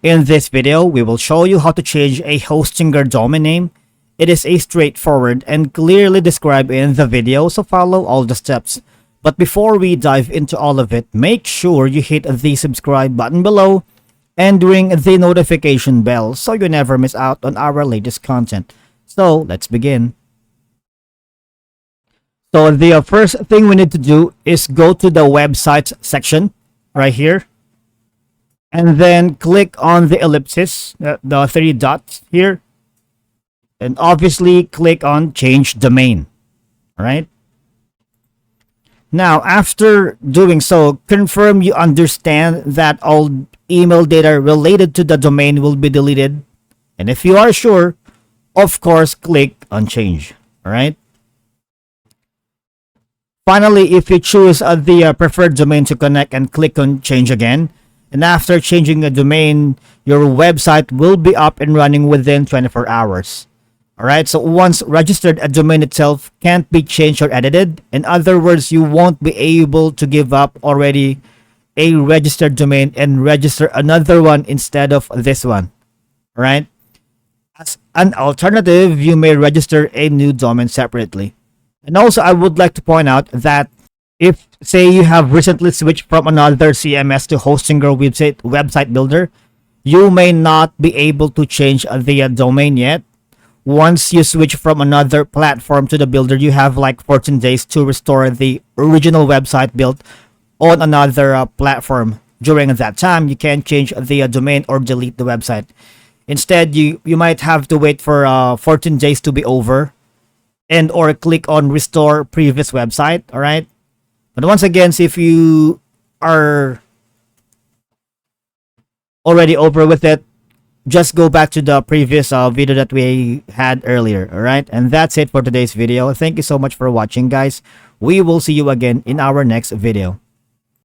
In this video, we will show you how to change a Hostinger domain name. It is a straightforward and clearly described in the video, so follow all the steps. But before we dive into all of it, make sure you hit the subscribe button below and ring the notification bell so you never miss out on our latest content. So let's begin. So the first thing we need to do is go to the websites section right here. And then click on the ellipsis, the three dots here. And obviously click on change domain. Alright. Now, after doing so, confirm you understand that all email data related to the domain will be deleted. And if you are sure, of course, click on change. Alright. Finally, if you choose the preferred domain to connect and click on change again, and after changing the domain, your website will be up and running within 24 hours. Alright, so once registered, a domain itself can't be changed or edited. In other words, you won't be able to give up already a registered domain and register another one instead of this one. Alright, as an alternative, you may register a new domain separately. And also, I would like to point out that if, say, you have recently switched from another CMS to Hostinger website builder, you may not be able to change the domain yet. Once you switch from another platform to the builder, you have like 14 days to restore the original website built on another platform. During that time, you can change the domain or delete the website. Instead, you might have to wait for 14 days to be over and or click on restore previous website. All right. But once again, see if you are already over with it, just go back to the previous video that we had earlier. All right. And that's it for today's video. Thank you so much for watching, guys. We will see you again in our next video.